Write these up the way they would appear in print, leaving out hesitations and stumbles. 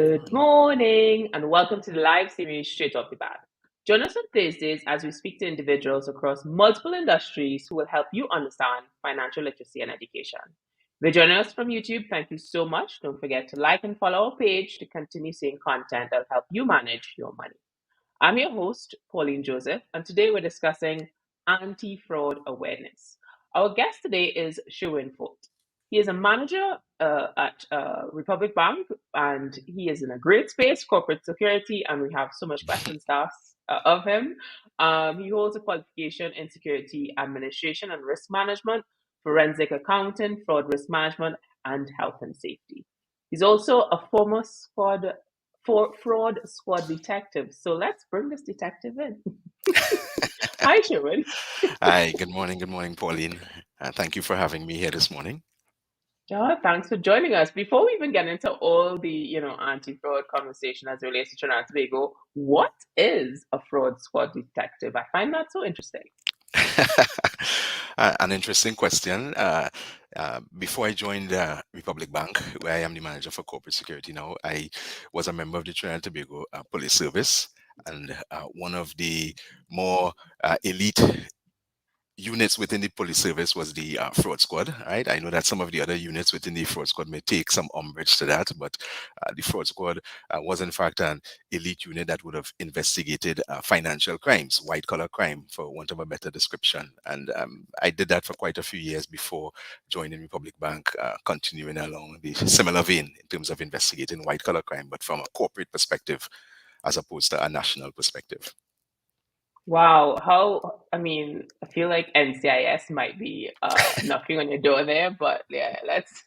Good morning and welcome to the live series Straight Off the Bat. Join us on Thursdays as we speak to individuals across multiple industries who will help you understand financial literacy and education. If you're joining us from YouTube, thank you so much. Don't forget to like and follow our page to continue seeing content that'll help you manage your money. I'm your host, Pauline Joseph, and today we're discussing anti-fraud awareness. Our guest today is Sherwin Forte. He is a manager at Republic Bank, and he is in a great space, corporate security, and we have so much questions to ask of him. He holds a qualification in security administration and risk management, forensic accounting, fraud risk management, and health and safety. He's also a former fraud squad detective. So let's bring this detective in. Hi, Sherwin. Hi, good morning, Pauline. Thank you for having me here this morning. Thanks for joining us. Before we even get into all the, anti-fraud conversation as it relates to Trinidad and Tobago, what is a fraud squad detective? I find that so interesting. An interesting question. Before I joined Republic Bank, where I am the manager for corporate security now, I was a member of the Trinidad and Tobago Police Service, and one of the more elite units within the police service was the fraud squad, right? I know that some of the other units within the fraud squad may take some umbrage to that, but the fraud squad was in fact an elite unit that would have investigated financial crimes, white collar crime, for want of a better description. And I did that for quite a few years before joining Republic Bank, continuing along the similar vein in terms of investigating white collar crime, but from a corporate perspective as opposed to a national perspective. Wow, I feel like NCIS might be knocking on your door there, but yeah, let's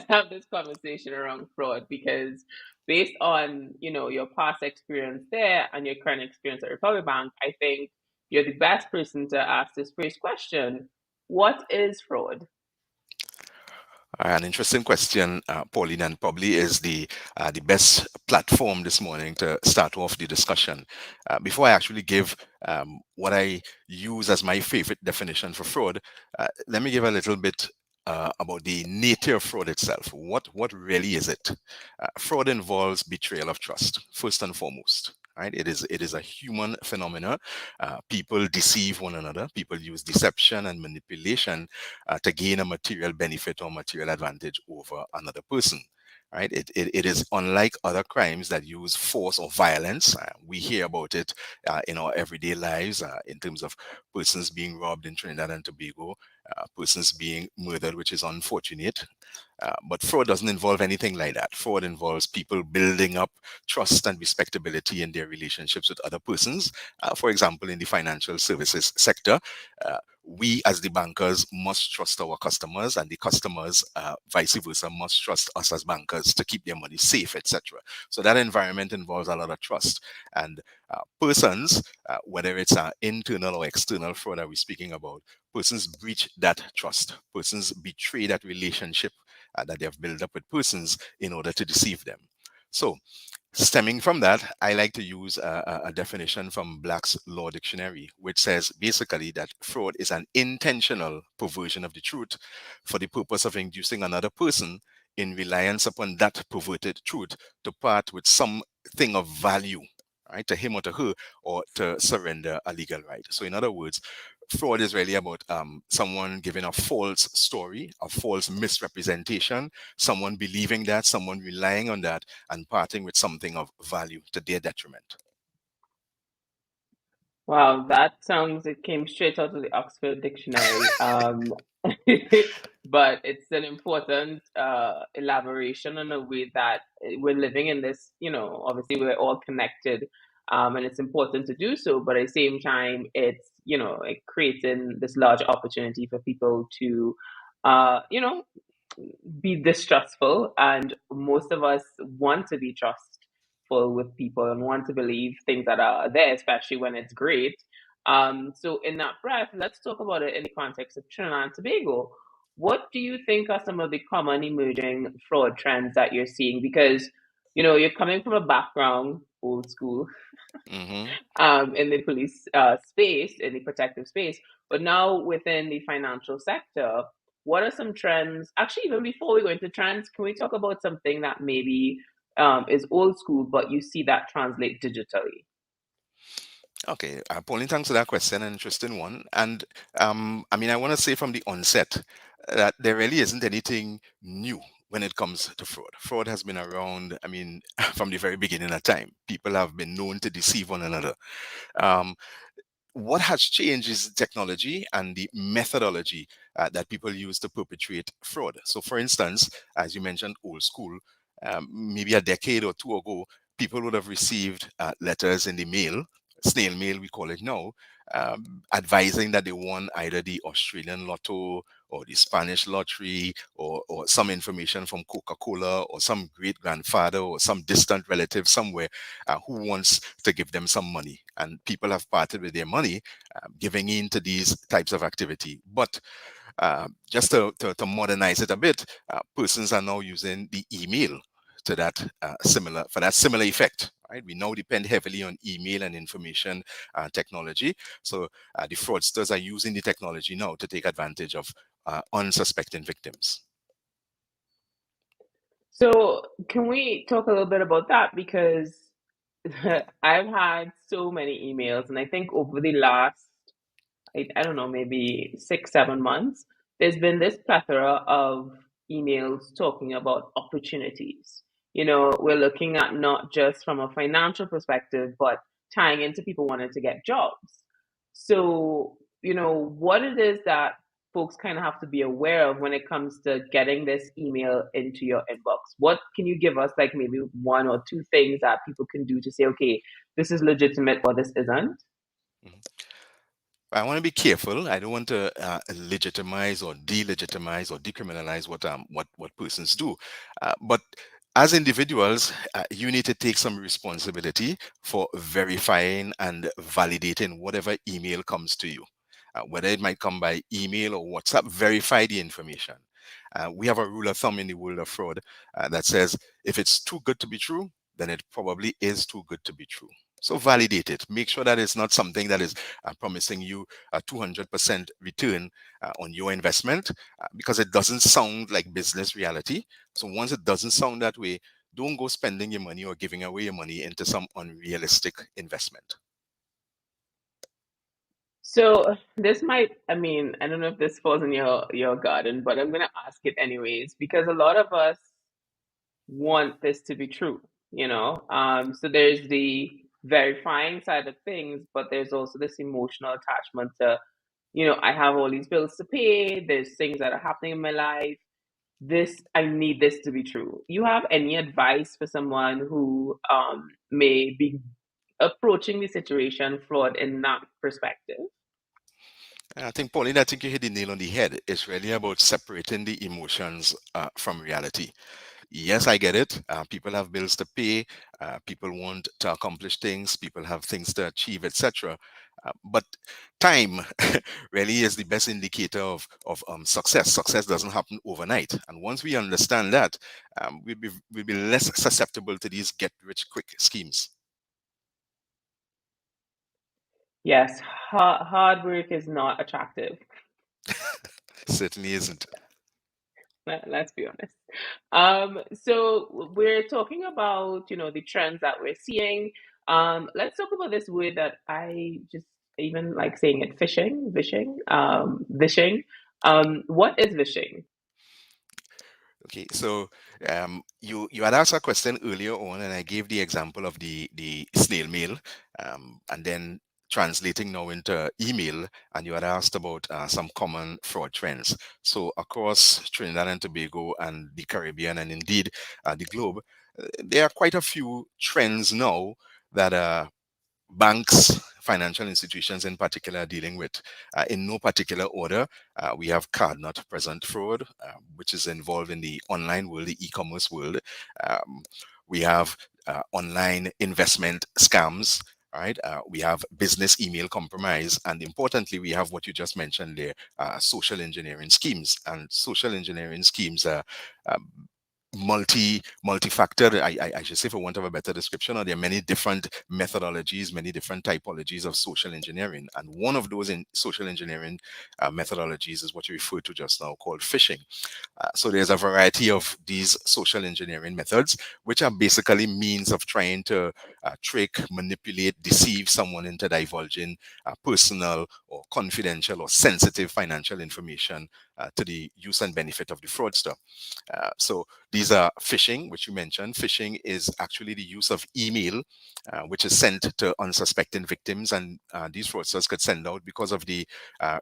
have this conversation around fraud because based on, your past experience there and your current experience at Republic Bank, I think you're the best person to ask this first question. What is fraud? An interesting question, Pauline, and probably is the best platform this morning to start off the discussion. Before I actually give what I use as my favorite definition for fraud, let me give a little bit about the nature of fraud itself. What really is it? Fraud involves betrayal of trust, first and foremost. Right? It is a human phenomena. People deceive one another. People use deception and manipulation to gain a material benefit or material advantage over another person. Right? It is unlike other crimes that use force or violence. We hear about it in our everyday lives in terms of persons being robbed in Trinidad and Tobago, persons being murdered, which is unfortunate. But fraud doesn't involve anything like that. Fraud involves people building up trust and respectability in their relationships with other persons. For example, in the financial services sector, we as the bankers must trust our customers, and the customers, vice versa, must trust us as bankers to keep their money safe, etc. So that environment involves a lot of trust. And persons, whether it's internal or external fraud that we're speaking about, persons breach that trust. Persons betray that relationship that they have built up with persons in order to deceive them. So, stemming from that, I like to use a definition from Black's Law Dictionary, which says basically that fraud is an intentional perversion of the truth for the purpose of inducing another person in reliance upon that perverted truth to part with something of value, right, to him or to her, or to surrender a legal right. So, in other words, fraud is really about someone giving a false story, a false misrepresentation, someone believing that, someone relying on that, and parting with something of value to their detriment. Wow, it came straight out of the Oxford Dictionary. But it's an important elaboration on a way that we're living in this, obviously we're all connected, and it's important to do so, but at the same time, it creating this large opportunity for people to, uh, you know, be distrustful, and most of us want to be trustful with people and want to believe things that are there, especially when it's great. So in that breath, let's talk about it in the context of Trinidad and Tobago. What do you think are some of the common emerging fraud trends that you're seeing? Because you're coming from a background, old school, Hmm. in the police space, in the protective space, but now within the financial sector, what are some trends? Actually, even before we go into trends, can we talk about something that maybe is old school, but you see that translate digitally? Okay, Pauline, thanks for that question, an interesting one. And I mean, I want to say from the onset that there really isn't anything new when it comes to fraud. Fraud has been around, I mean, from the very beginning of time. People have been known to deceive one another. Um, what has changed is technology and the methodology that people use to perpetrate fraud. So, for instance, as you mentioned, old school, maybe a decade or two ago, people would have received letters in the mail, snail mail, we call it now, advising that they won either the Australian lotto or the Spanish lottery or some information from Coca Cola or some great grandfather or some distant relative somewhere who wants to give them some money. And people have parted with their money, giving in to these types of activity. But just to modernize it a bit, persons are now using the email to that similar effect. Right? We now depend heavily on email and information technology. So the fraudsters are using the technology now to take advantage of unsuspecting victims. So, can we talk a little bit about that? Because I've had so many emails, and I think over the last, I don't know, maybe 6, 7 months, there's been this plethora of emails talking about opportunities. We're looking at not just from a financial perspective, but tying into people wanting to get jobs. So, what it is that folks kind of have to be aware of when it comes to getting this email into your inbox. What can you give us, like maybe one or two things that people can do to say, okay, this is legitimate or this isn't? Mhm. I want to be careful. I don't want to legitimize or delegitimize or decriminalize what persons do. But as individuals, you need to take some responsibility for verifying and validating whatever email comes to you. Whether it might come by email or WhatsApp, verify the information. We have a rule of thumb in the world of fraud that says if it's too good to be true, then it probably is too good to be true. So validate it. Make sure that it's not something that is promising you a 200% return on your investment because it doesn't sound like business reality. So once it doesn't sound that way, don't go spending your money or giving away your money into some unrealistic investment. So this might, I mean, I don't know if this falls in your garden, but I'm gonna ask it anyways because a lot of us want this to be true. So there's the verifying side of things, but there's also this emotional attachment to, I have all these bills to pay, there's things that are happening in my life. I need this to be true. You have any advice for someone who may be approaching the situation flawed in that perspective? I think, Pauline, I think you hit the nail on the head. It's really about separating the emotions from reality. Yes, I get it. People have bills to pay. People want to accomplish things. People have things to achieve, etc. But time really is the best indicator of success. Success doesn't happen overnight. And once we understand that, we'll be less susceptible to these get-rich-quick schemes. Yes, hard work is not attractive. Certainly isn't. Let's be honest. So we're talking about, the trends that we're seeing. Let's talk about this word that I just even like saying it, vishing. What is vishing? Okay, so you had asked a question earlier on, and I gave the example of the snail mail, and then translating now into email, and you had asked about some common fraud trends. So across Trinidad and Tobago and the Caribbean, and indeed the globe, there are quite a few trends now that banks, financial institutions in particular, are dealing with. In no particular order, we have card not present fraud, which is involved in the online world, the e-commerce world. Um, we have online investment scams. Right, we have business email compromise, and importantly, we have what you just mentioned there, social engineering schemes. And social engineering schemes are multi-factor, I should say, for want of a better description, or there are many different methodologies, many different typologies of social engineering. And one of those in social engineering methodologies is what you referred to just now, called phishing. So there's a variety of these social engineering methods, which are basically means of trying to trick, manipulate, deceive someone into divulging personal or confidential or sensitive financial information to the use and benefit of the fraudster. So these are phishing, which you mentioned. Phishing is actually the use of email, which is sent to unsuspecting victims, and these fraudsters could send out, because of the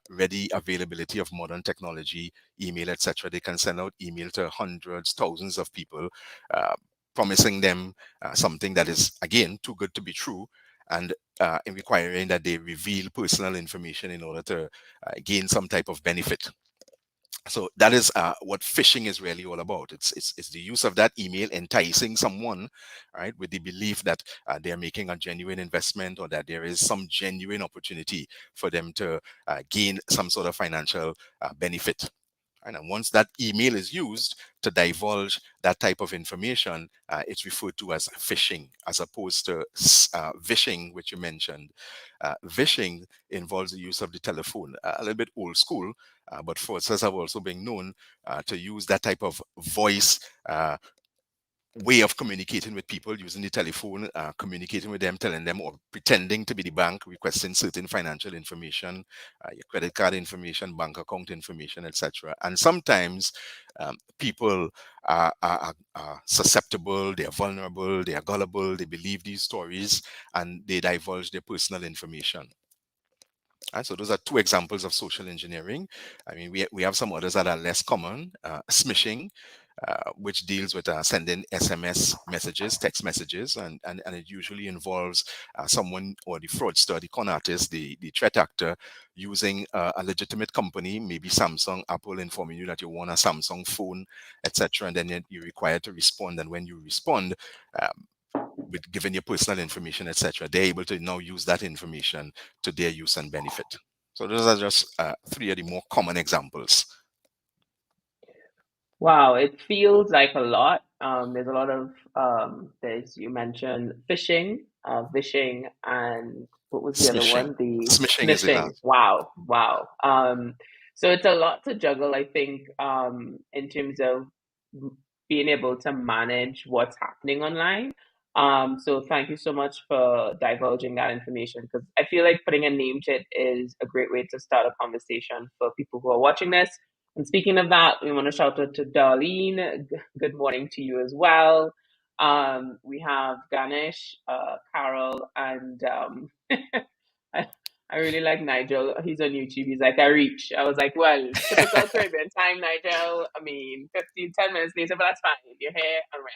ready availability of modern technology, email, etc. They can send out email to hundreds, thousands of people, promising them something that is, again, too good to be true, and in requiring that they reveal personal information in order to gain some type of benefit. So that is what phishing is really all about. It's the use of that email, enticing someone, right, with the belief that they are making a genuine investment, or that there is some genuine opportunity for them to gain some sort of financial benefit. And once that email is used to divulge that type of information, it's referred to as phishing, as opposed to vishing, which you mentioned. Vishing involves the use of the telephone, a little bit old school, but fraudsters have also been known to use that type of voice way of communicating with people, using the telephone, communicating with them, telling them, or pretending to be the bank, requesting certain financial information, your credit card information, bank account information, etc. And sometimes people are susceptible, they are vulnerable, they are gullible, they believe these stories, and they divulge their personal information. And so those are two examples of social engineering. I mean, we have some others that are less common. Smishing, which deals with sending SMS messages, text messages, and it usually involves someone, or the fraudster, the con artist, the threat actor, using a legitimate company, maybe Samsung, Apple, informing you that you want a Samsung phone, etc. And then you're required to respond. And when you respond, with giving your personal information, etc., they're able to now use that information to their use and benefit. So those are just three of the more common examples. Wow, it feels like a lot. There's a lot of there's you mentioned fishing, vishing, and what was the other Smishing. one? The Smishing is the smishing. last. Wow, wow. So it's a lot to juggle, I think, in terms of being able to manage what's happening online. So thank you so much for divulging that information, because I feel like putting a name to it is a great way to start a conversation for people who are watching this. And speaking of that, we want to shout out to Darlene. Good morning to you as well. We have Ganesh, Carol, and I, I really like Nigel. He's on YouTube. He's like, I reach. I was like, well, typical Caribbean time, Nigel. I mean, 15, 10 minutes later, but that's fine. You're here and we're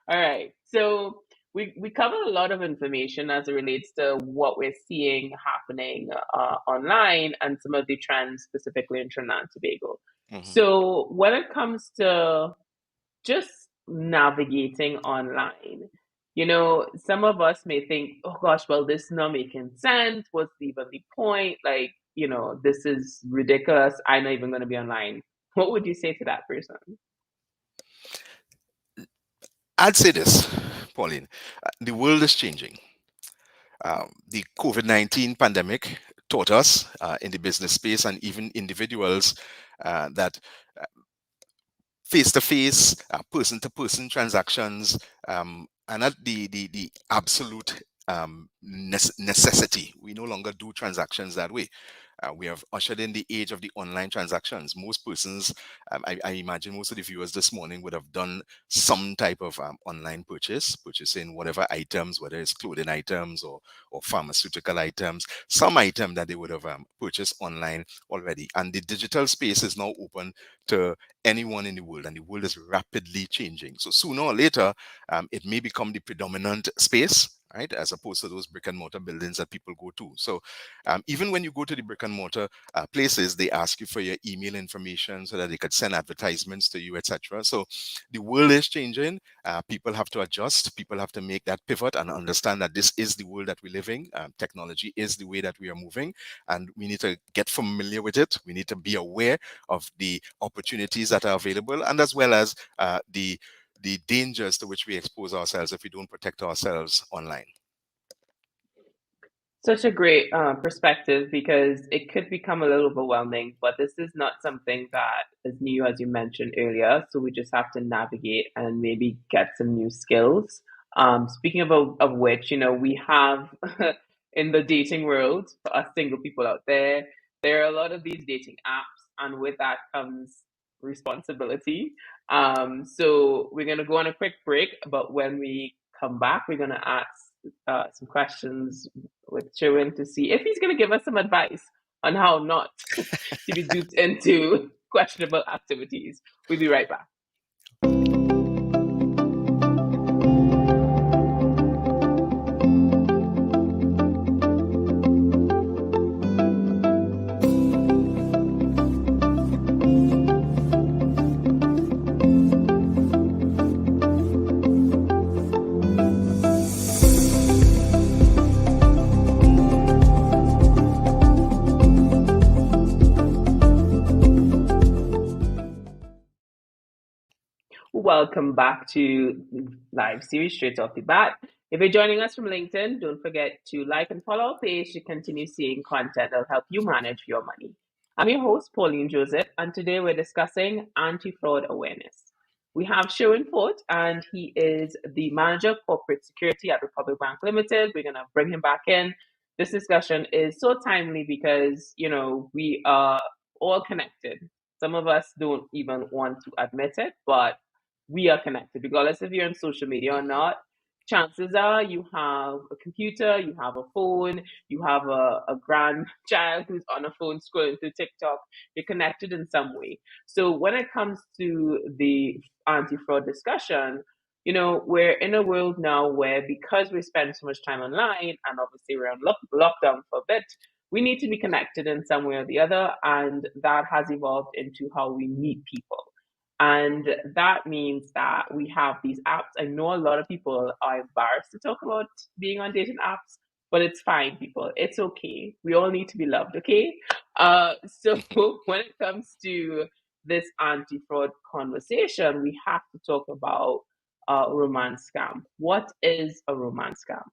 all right. So we covered a lot of information as it relates to what we're seeing happening online and some of the trends specifically in Trinidad and Tobago. Mhm. So when it comes to just navigating online, some of us may think, oh gosh, well, this is not making sense. What's even the point? Like, this is ridiculous. I'm not even going to be online. What would you say to that person? I'd say this, Pauline, the world is changing. The COVID-19 pandemic taught us in the business space, and even individuals, that face-to-face, person-to-person transactions are not the absolute necessity. We no longer do transactions that way. We have ushered in the age of the online transactions. Most persons, I imagine most of the viewers this morning would have done some type of online purchasing whatever items, whether it's clothing items or pharmaceutical items, some item that they would have purchased online already. And the digital space is now open to anyone in the world, and the world is rapidly changing. So sooner or later, it may become the predominant space, right? As opposed to those brick and mortar buildings that people go to. So even when you go to the brick and mortar places, they ask you for your email information so that they could send advertisements to you, etc. So the world is changing. People have to adjust. People have to make that pivot and understand that this is the world that we live in. Technology is the way that we are moving, and we need to get familiar with it. We need to be aware of the opportunities that are available, and as well as the dangers to which we expose ourselves if we don't protect ourselves online. Such a great perspective because it could become a little overwhelming, but this is not something that is new, as you mentioned earlier. So we just have to navigate and maybe get some new skills. Speaking of which, we have in the dating world, for us single people out there, there are a lot of these dating apps, and with that comes responsibility. So we're going to go on a quick break, but when we come back, we're going to ask some questions with Sherwin to see if he's going to give us some advice on how not to be duped into questionable activities. We'll be right back. Welcome back to live series straight off the bat. If you're joining us from LinkedIn, don't forget to like and follow our page to continue seeing content that'll help you manage your money. I'm your host, Pauline Joseph, and today we're discussing anti-fraud awareness. We have Sherwin Forte, and he is the manager of corporate security at Republic Bank Limited. We're gonna bring him back in. This discussion is so timely because we are all connected. Some of us don't even want to admit it, but we are connected, regardless if you're on social media or not. Chances are you have a computer, you have a phone, you have a grandchild who's on a phone scrolling through TikTok. You're connected in some way. So when it comes to the anti-fraud discussion, we're in a world now where because we spend so much time online and obviously we're on lockdown for a bit, we need to be connected in some way or the other. And that has evolved into how we meet people. And that means that we have these apps. I know a lot of people are embarrassed to talk about being on dating apps, but it's fine, people. It's okay. We all need to be loved, okay? So when it comes to this anti-fraud conversation, we have to talk about romance scam. What is a romance scam?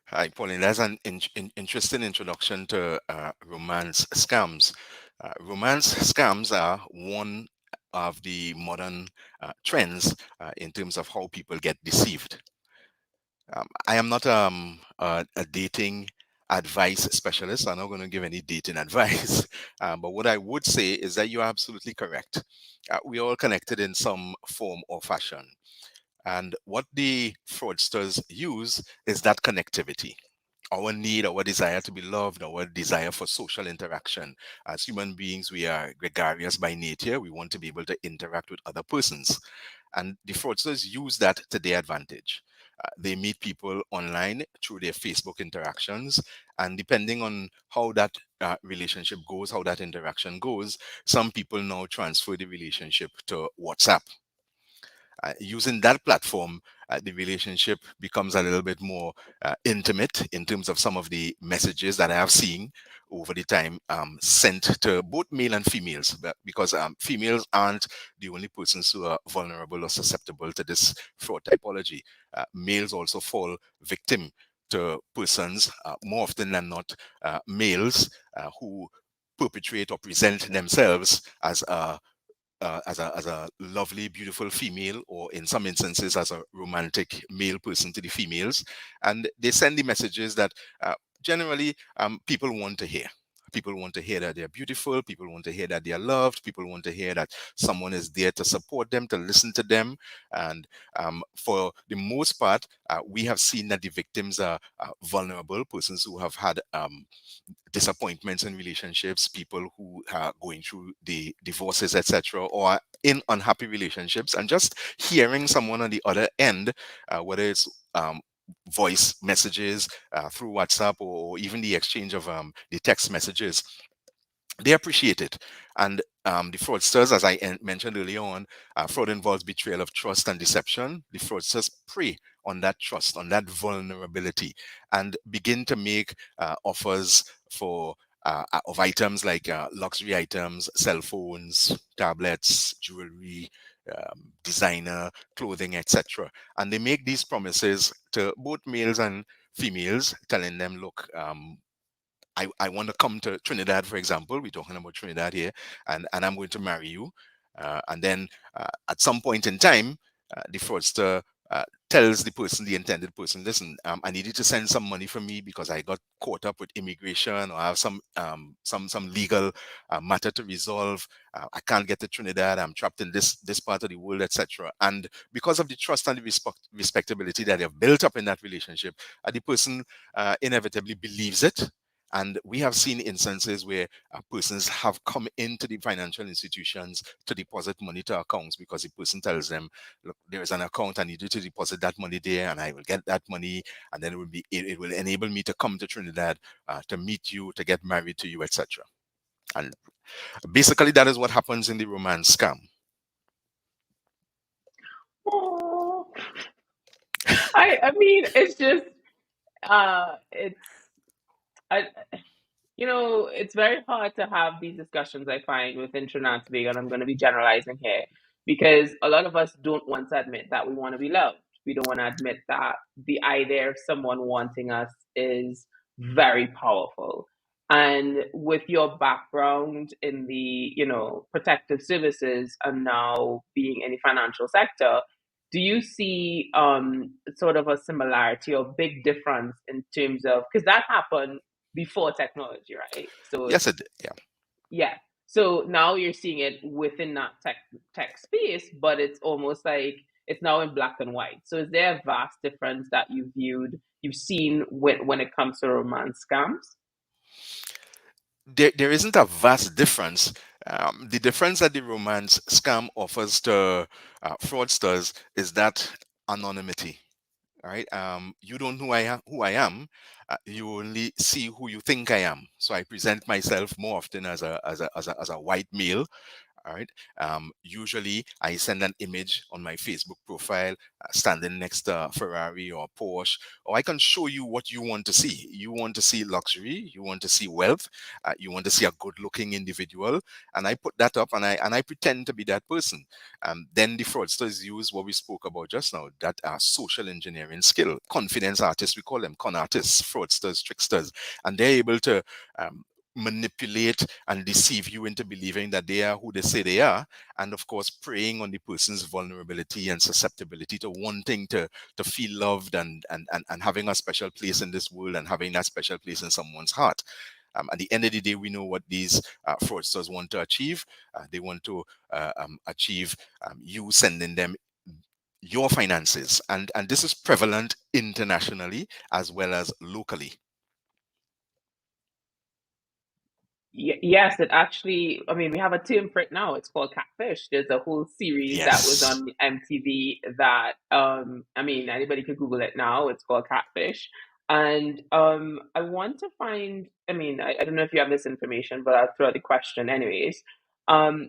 Hi, Pauline. That's an interesting introduction to romance scams. Romance scams are one of the modern trends in terms of how people get deceived. I am not a dating advice specialist. I'm not going to give any dating advice. But what I would say is that you're absolutely correct. We're all connected in some form or fashion. And what the fraudsters use is that connectivity, our need, our desire to be loved, our desire for social interaction. As human beings, we are gregarious by nature. We want to be able to interact with other persons. And the fraudsters use that to their advantage. They meet people online through their Facebook interactions. And depending on how that relationship goes, how that interaction goes, some people now transfer the relationship to WhatsApp. Using that platform, the relationship becomes a little bit more intimate in terms of some of the messages that I have seen over the time sent to both male and females, because females aren't the only persons who are vulnerable or susceptible to this fraud typology. Males also fall victim to persons, more often than not, males who perpetrate or present themselves as a lovely, beautiful female, or in some instances as a romantic male person to the females, and they send the messages that generally people want to hear. People want to hear that they're beautiful. People want to hear that they are loved. People want to hear that someone is there to support them, to listen to them. And for the most part, we have seen that the victims are vulnerable persons who have had disappointments in relationships, people who are going through the divorces, etc., or in unhappy relationships, and just hearing someone on the other end, whether it's voice messages through WhatsApp, or even the exchange of the text messages, they appreciate it. And the fraudsters, as I mentioned earlier on, fraud involves betrayal of trust and deception. The fraudsters prey on that trust, on that vulnerability, and begin to make offers for of items like luxury items, cell phones, tablets, jewelry, designer clothing, etc. And they make these promises to both males and females, telling them, look, I want to come to Trinidad, for example. We're talking about Trinidad here, and I'm going to marry you. And then at some point in time, the fraudster tells the person, the intended person, listen, I need you to send some money for me because I got caught up with immigration, or I have some legal matter to resolve. I can't get to Trinidad. I'm trapped in this part of the world, etc. And because of the trust and the respectability that they have built up in that relationship, the person inevitably believes it. And we have seen instances where persons have come into the financial institutions to deposit money to accounts because the person tells them, look, there is an account, I need you to deposit that money there, and I will get that money, and then it will enable me to come to Trinidad to meet you, to get married to you, etc. And basically, that is what happens in the romance scam. Oh, I mean, it's just it's I it's very hard to have these discussions, I find, within Trinidad and Tobago, and I'm going to be generalizing here, because a lot of us don't want to admit that we want to be loved. We don't want to admit that the idea of someone wanting us is very powerful. And with your background in the, protective services and now being in the financial sector, do you see sort of a similarity or big difference in terms of, because that happened before technology, right? So Yes, yeah. yeah. So now you're seeing it within that tech space, but it's almost like it's now in black and white. So is there a vast difference that you've seen when it comes to romance scams? There isn't a vast difference. The difference that the romance scam offers to fraudsters is that anonymity. Right? You don't know who I am. You only see who you think I am. So I present myself more often as a white male. All right. Usually, I send an image on my Facebook profile, standing next to a Ferrari or a Porsche, or I can show you what you want to see. You want to see luxury, you want to see wealth, you want to see a good-looking individual, and I put that up, and I pretend to be that person. Then the fraudsters use what we spoke about just now, that social engineering skill, confidence artists, we call them con artists, fraudsters, tricksters, and they're able to manipulate and deceive you into believing that they are who they say they are, and of course preying on the person's vulnerability and susceptibility to wanting to feel loved, and having a special place in this world, and having that special place in someone's heart. At the end of the day, we know what these fraudsters want to achieve. They want to achieve you sending them your finances, and this is prevalent internationally as well as locally. Yes, it actually, I mean, we have a term for it now. It's called Catfish. There's a whole series that was Yes. on MTV that, I mean, anybody could Google it now. It's called Catfish. And I want to find, I mean, I don't know if you have this information, but I'll throw the question anyways.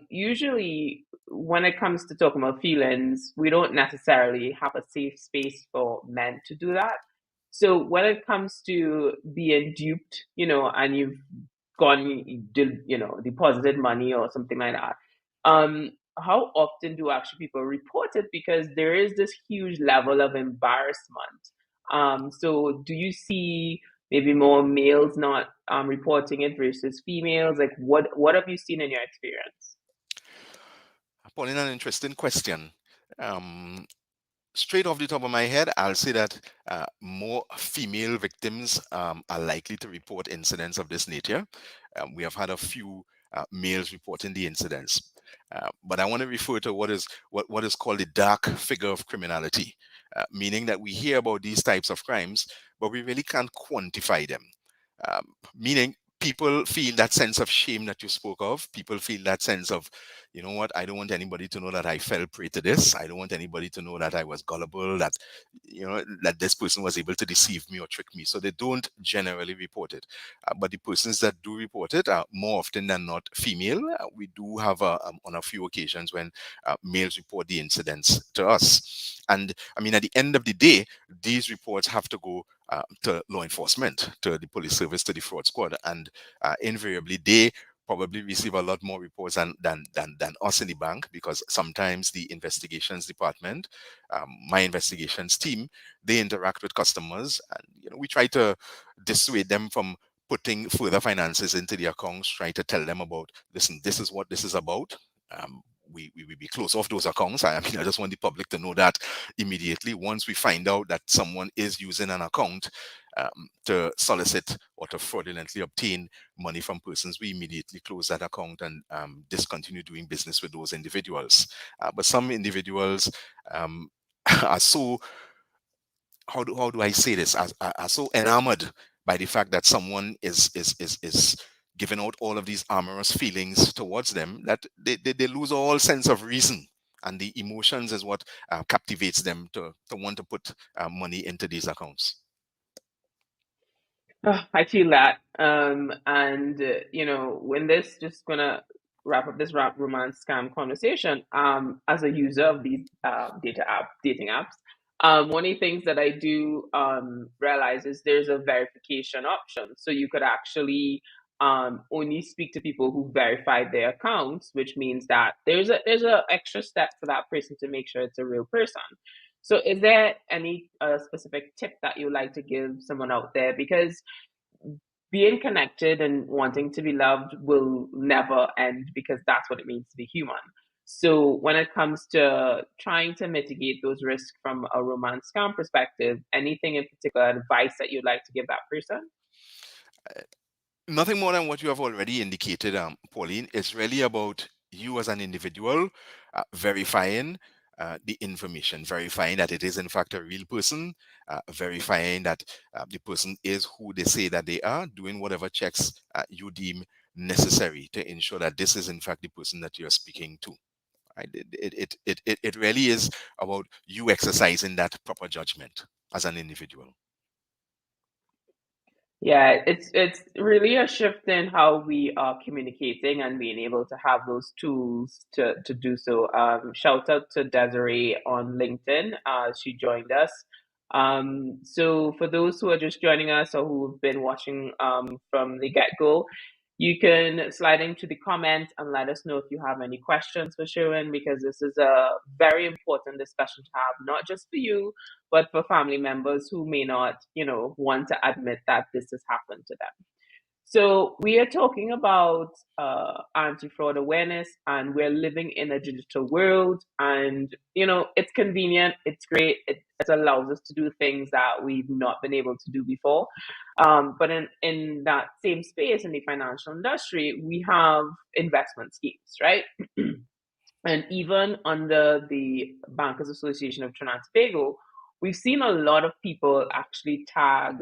Usually, when it comes to talking about feelings, we don't necessarily have a safe space for men to do that. So when it comes to being duped, and you've gone, deposited money or something like that. How often do actually people report it? Because there is this huge level of embarrassment. So do you see maybe more males not reporting it versus females? Like, what have you seen in your experience? Pauline, an interesting question. Um, Straight off the top of my head, I'll say that more female victims are likely to report incidents of this nature. We have had a few males reporting the incidents. But I want to refer to what is called the dark figure of criminality, meaning that we hear about these types of crimes, but we really can't quantify them. Meaning people feel that sense of shame that you spoke of. People feel that sense of, you know what, I don't want anybody to know that I fell prey to this. I don't want anybody to know that I was gullible, that, that this person was able to deceive me or trick me. So they don't generally report it. But the persons that do report it are more often than not female. We do have on a few occasions when males report the incidents to us. And I mean, at the end of the day, these reports have to go to law enforcement, to the police service, to the fraud squad, and invariably they probably receive a lot more reports than us in the bank, because sometimes the investigations department, my investigations team, they interact with customers, and we try to dissuade them from putting further finances into the accounts, try to tell them about, listen, this is what this is about. We close off those accounts. I mean, I just want the public to know that immediately. Once we find out that someone is using an account to solicit or to fraudulently obtain money from persons, we immediately close that account and discontinue doing business with those individuals. But some individuals are so, how do I say this, are so enamored by the fact that someone is giving out all of these amorous feelings towards them, that they lose all sense of reason, and the emotions is what captivates them to want to put money into these accounts. I feel that. And, when this, just gonna wrap up this romance scam conversation, as a user of these dating apps, one of the things that I do realize is there's a verification option. So you could actually only speak to people who verified their accounts, which means that there's a extra step for that person to make sure it's a real person. So, is there any specific tip that you would like to give someone out there? Because being connected and wanting to be loved will never end, because that's what it means to be human. So, when it comes to trying to mitigate those risks from a romance scam perspective, anything in particular advice that you'd like to give that person? Nothing more than what you have already indicated, Pauline. It's really about you as an individual verifying the information, verifying that it is in fact a real person, verifying that the person is who they say that they are, doing whatever checks you deem necessary to ensure that this is in fact the person that you're speaking to. Right? It really is about you exercising that proper judgment as an individual. Yeah, it's really a shift in how we are communicating and being able to have those tools to do so. Shout out to Desiree on LinkedIn. She joined us. So for those who are just joining us or who've been watching from the get-go, you can slide into the comments and let us know if you have any questions for Sherwin, because this is a very important discussion to have, not just for you, but for family members who may not, want to admit that this has happened to them. So we are talking about anti-fraud awareness, and we're living in a digital world, and it's convenient, it's great, it allows us to do things that we've not been able to do before. But in that same space in the financial industry, we have investment schemes, right? And even under the Bankers Association of Trinidad and Tobago, we've seen a lot of people actually tag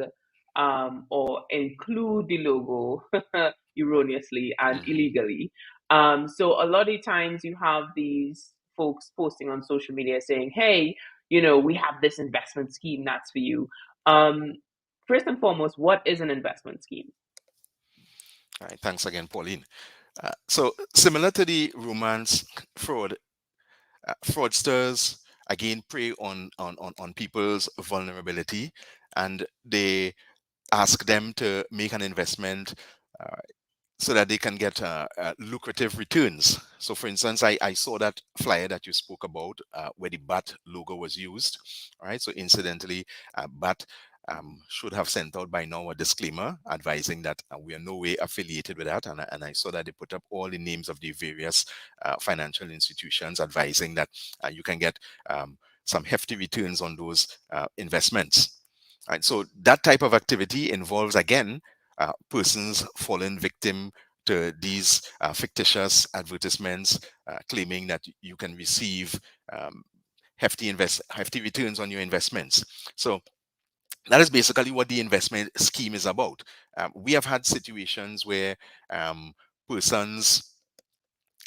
or include the logo erroneously and Mhm. illegally. So a lot of times you have these folks posting on social media saying, hey, we have this investment scheme that's for you. Um, First and foremost, what is an investment scheme? All right, thanks again, Pauline. So similar to the romance fraud, fraudsters again prey on people's vulnerability, and they ask them to make an investment uh, so that they can get lucrative returns. So, for instance, I saw that flyer that you spoke about where the BAT logo was used. All right. So, incidentally, BAT should have sent out by now a disclaimer advising that we are no way affiliated with that. And I saw that they put up all the names of the various financial institutions, advising that you can get some hefty returns on those investments. Right. So, that type of activity involves, again, persons falling victim to these fictitious advertisements claiming that you can receive um, hefty returns on your investments. So That is basically what the investment scheme is about. We have had situations where persons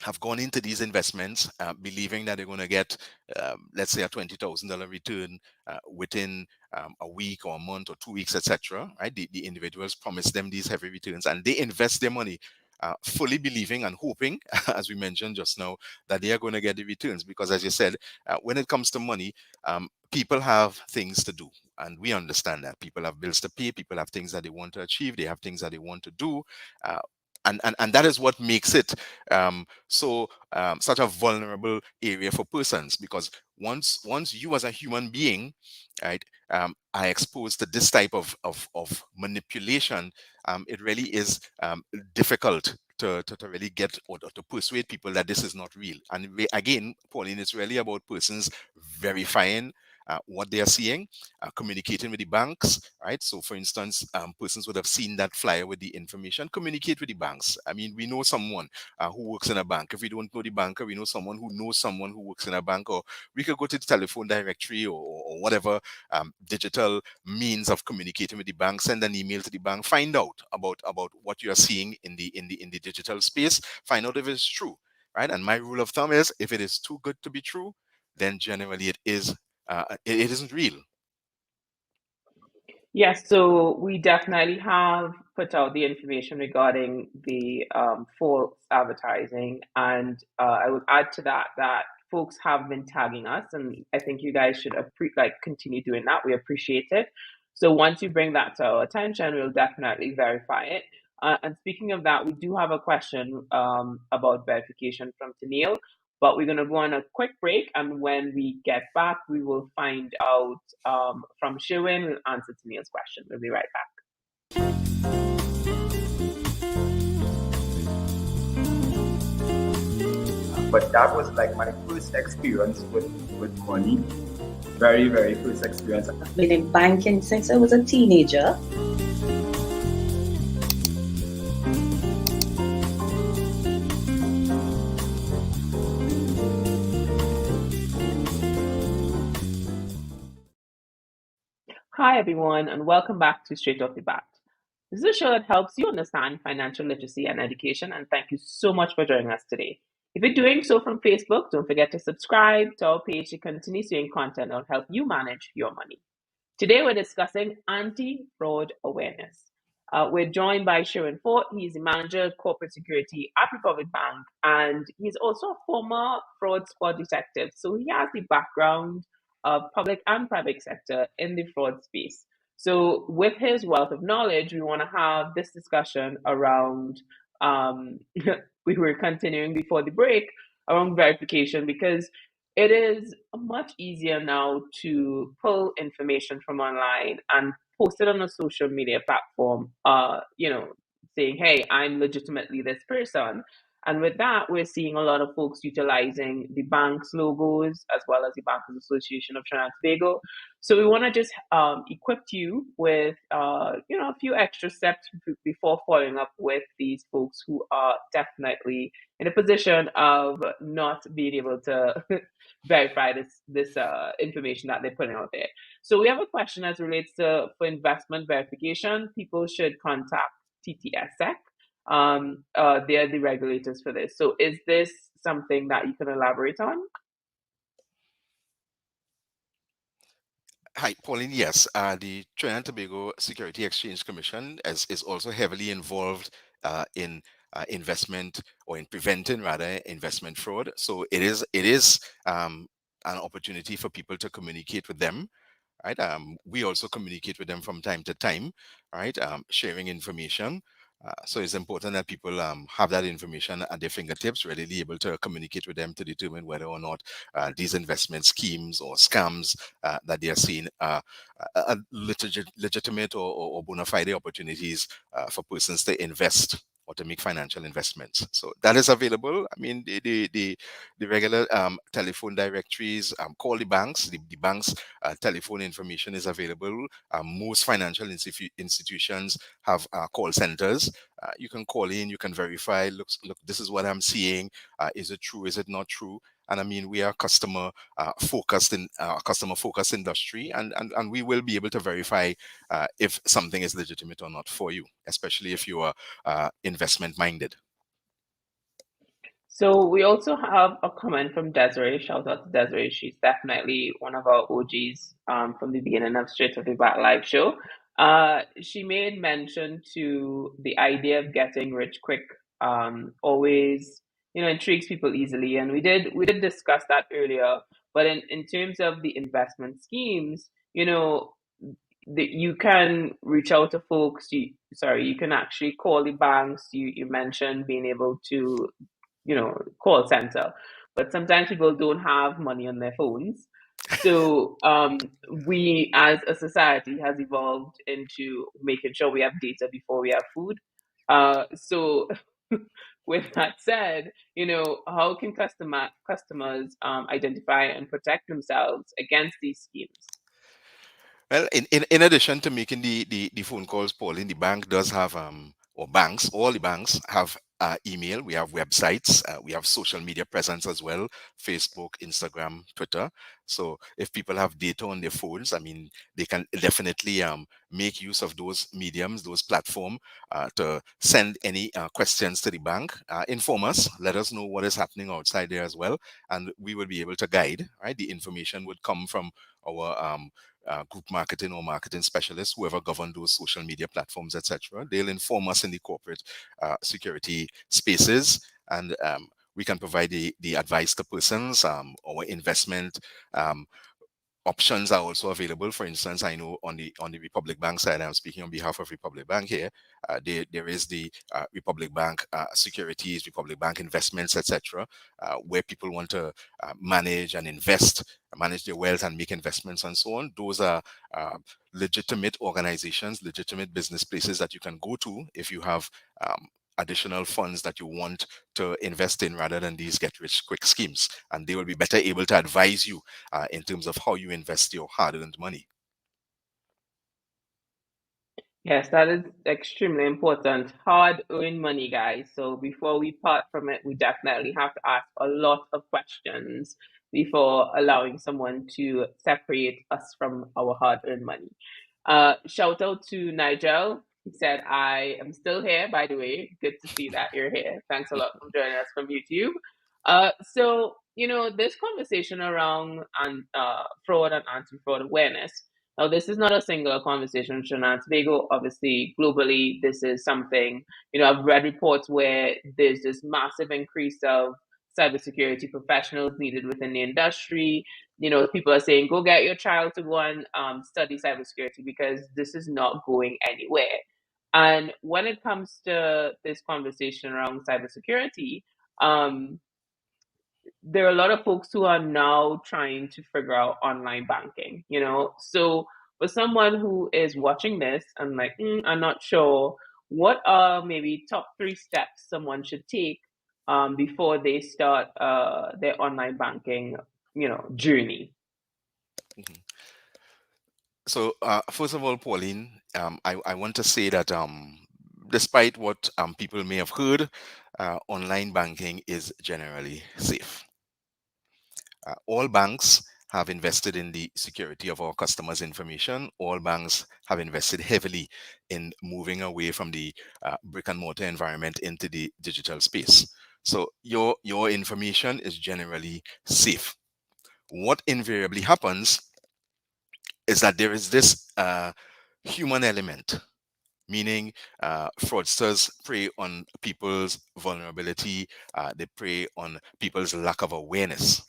have gone into these investments believing that they're going to get, let's say, a $20,000 return within a week or a month or 2 weeks, etc. Right? The individuals promise them these heavy returns, and they invest their money. Fully believing and hoping, as we mentioned just now, that they are going to get the returns. Because, as you said, when it comes to money, people have things to do, and we understand that people have bills to pay, people have things that they want to achieve, they have things that they want to do, uh, and that is what makes it such a vulnerable area for persons, because once you as a human being, right, are exposed to this type of manipulation, it really is difficult to really get or to persuade people that this is not real. And again, Pauline, it's really about persons verifying what they are seeing, communicating with the banks, right? So, for instance, persons would have seen that flyer with the information, communicate with the banks. I mean, we know someone who works in a bank. If we don't know the banker, we know someone who knows someone who works in a bank, or we could go to the telephone directory, or whatever digital means of communicating with the bank. Send an email to the bank, find out about what you are seeing in the digital space, find out if it's true, right? And my rule of thumb is, if it is too good to be true, then generally it isn't real. Yes, so we definitely have put out the information regarding the false advertising, and I would add to that that folks have been tagging us, and I think you guys should continue doing that. We appreciate it. So once you bring that to our attention, we'll definitely verify it. And speaking of that, we do have a question about verification from Tennille. But we're going to go on a quick break, and when we get back, we will find out from Sherwin. We'll answer Tennille's question. We'll be right back. But that was like my first experience with money. Very, very first experience. I've been in banking since I was a teenager. Hi, everyone, and welcome back to Straight Off the Bat. This is a show that helps you understand financial literacy and education, and thank you so much for joining us today. If you're doing so from Facebook, don't forget to subscribe to our page to continue seeing content that will help you manage your money. Today, we're discussing anti fraud awareness. We're joined by Sherwin Forte. He's the manager of corporate security at Republic Bank, and he's also a former fraud squad detective. So he has the background of public and private sector in the fraud space. So, with his wealth of knowledge, we want to have this discussion around. Um, we were continuing before the break around verification, because it is much easier now to pull information from online and post it on a social media platform, saying, hey, I'm legitimately this person. And with that, we're seeing a lot of folks utilizing the bank's logos as well as the Bankers Association of Trinidad and Tobago. So we want to just equip you with, a few extra steps before following up with these folks who are definitely in a position of not being able to verify this information that they're putting out there. So we have a question as relates to for investment verification. People should contact TTSEC. They're the regulators for this. So is this something that you can elaborate on? Hi, Pauline. Yes, the Trinidad and Tobago Security Exchange Commission is also heavily involved in investment, or in preventing rather investment fraud. So it is an opportunity for people to communicate with them, right? We also communicate with them from time to time, right? Sharing information. So it's important that people have that information at their fingertips, readily able to communicate with them to determine whether or not these investment schemes or scams that they are seeing are legitimate or bona fide opportunities for persons to invest or to make financial investments. So that is available. I mean, the regular telephone directories, call the banks. The banks' telephone information is available. Most financial institutions have call centers. You can call in, you can verify. Look, this is what I'm seeing. Is it true? Is it not true? And I mean, we are customer focused industry, and we will be able to verify if something is legitimate or not for you, especially if you are investment minded. So we also have a comment from Desiree. Shout out to Desiree. She's definitely one of our OGs from the beginning of Straight Off the Bat live show. She made mention to the idea of getting rich quick. Always, intrigues people easily, and we did discuss that earlier. But in terms of the investment schemes, you can reach out to folks. You can actually call the banks. You mentioned being able to call center. But sometimes people don't have money on their phones. So we as a society has evolved into making sure we have data before we have food. So with that said, how can customers identify and protect themselves against these schemes? Well, in addition to making the phone calls, Pauline, the bank does have or banks, all the banks have email. We have websites. We have social media presence as well: Facebook, Instagram, Twitter. So if people have data on their phones, I mean, they can definitely make use of those mediums, those platform, to send any questions to the bank. Inform us, let us know what is happening outside there as well, and we will be able to guide. Right, the information would come from our group marketing or marketing specialists, whoever govern those social media platforms, etc. They'll inform us in the corporate security spaces, and we can provide the advice to persons. Our investment options are also available. For instance, I know on the Republic Bank side, I'm speaking on behalf of Republic Bank here. There is the Republic Bank securities, Republic Bank investments, etc., where people want to manage and manage their wealth and make investments and so on. Those are legitimate organizations, legitimate business places that you can go to if you have additional funds that you want to invest in rather than these get rich quick schemes, and they will be better able to advise you in terms of how you invest your hard-earned money. Yes, that is extremely important. Hard earned money, guys. So before we part from it, we definitely have to ask a lot of questions before allowing someone to separate us from our hard earned money. Shout out to Nigel. He said, I am still here, by the way. Good to see that you're here. Thanks a lot for joining us from YouTube. This conversation around fraud and anti fraud awareness. Now, this is not a singular conversation in Trinidad and Tobago. Obviously, globally, this is something, I've read reports where there's this massive increase of cybersecurity professionals needed within the industry. People are saying, go get your child to go and study cybersecurity because this is not going anywhere. And when it comes to this conversation around cybersecurity, um, there are a lot of folks who are now trying to figure out online banking. So for someone who is watching this and like, I'm not sure, what are maybe top three steps someone should take before they start their online banking, journey? Mhm. So, first of all, Pauline, I want to say that despite what people may have heard, online banking is generally safe. All banks have invested in the security of our customers' information. All banks have invested heavily in moving away from the brick and mortar environment into the digital space. So your information is generally safe. What invariably happens is that there is this human element, meaning fraudsters prey on people's vulnerability, they prey on people's lack of awareness.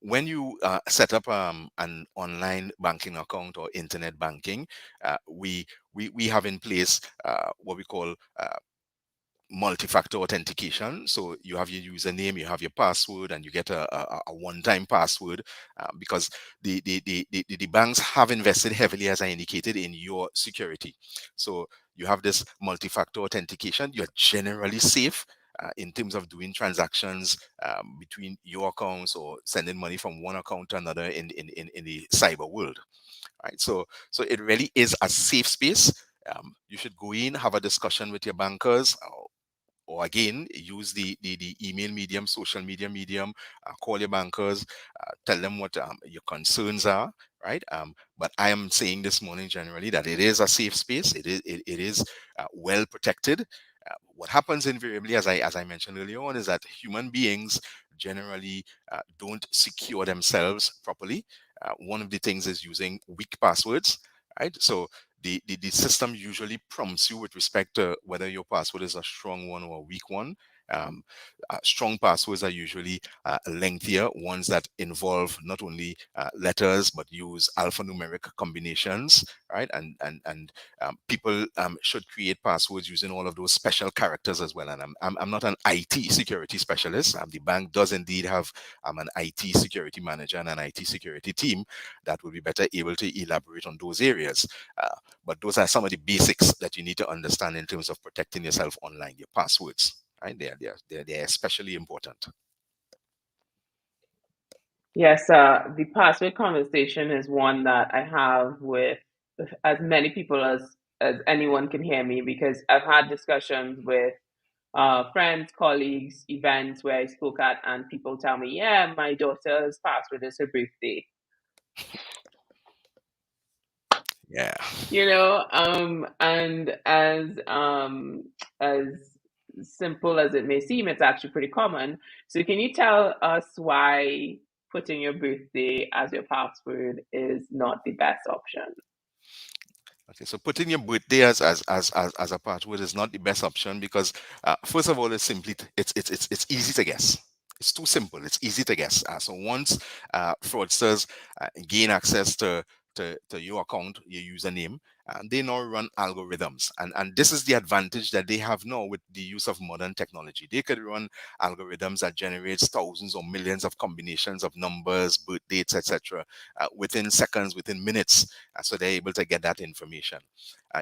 When you set up an online banking account or internet banking, we have in place what we call multi-factor authentication. So you have your username, you have your password, and you get a one-time password because the banks have invested heavily, as I indicated, in your security. So you have this multi-factor authentication. You're generally safe in terms of doing transactions between your accounts or sending money from one account to another in the cyber world. Right. So it really is a safe space. You should go in, have a discussion with your bankers, or again, use the email medium, social media medium, call your bankers, tell them what your concerns are, right? But I am saying this morning generally that it is a safe space. It is well protected. What happens invariably, as I mentioned earlier on, is that human beings generally don't secure themselves properly. One of the things is using weak passwords, right? So the system usually prompts you with respect to whether your password is a strong one or a weak one. Um, Strong passwords are usually lengthier, ones that involve not only letters but use alphanumeric combinations, right? And people should create passwords using all of those special characters as well. And I'm not an IT security specialist. The bank does indeed have an IT security manager and an IT security team that will be better able to elaborate on those areas. But those are some of the basics that you need to understand in terms of protecting yourself online. Your passwords, right? They're especially important. Yes, the password conversation is one that I have with as many people as anyone can hear me, because I've had discussions with friends, colleagues, events where I spoke at, and people tell me, "Yeah, my daughter's password is her birthday." Yeah. And as simple as it may seem, it's actually pretty common. So can you tell us why putting your birthday as your password is not the best option? Okay, so putting your birthday as a password is not the best option because first of all, it's simply it's easy to guess. It's too simple. It's easy to guess. So once fraudsters gain access to your account, your username, and they now run algorithms, and this is the advantage that they have now with the use of modern technology. They could run algorithms that generates thousands or millions of combinations of numbers, birth dates, etc., within seconds, within minutes, so they're able to get that information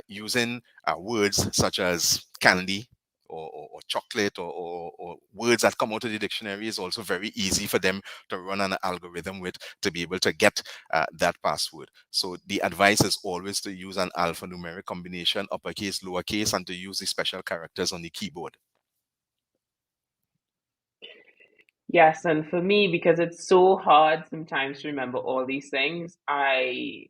using words such as candy or chocolate or words that come out of the dictionary is also very easy for them to run an algorithm with to be able to get that password. So the advice is always to use an alphanumeric combination, uppercase, lowercase, and to use the special characters on the keyboard. Yes, and for me, because it's so hard sometimes to remember all these things, I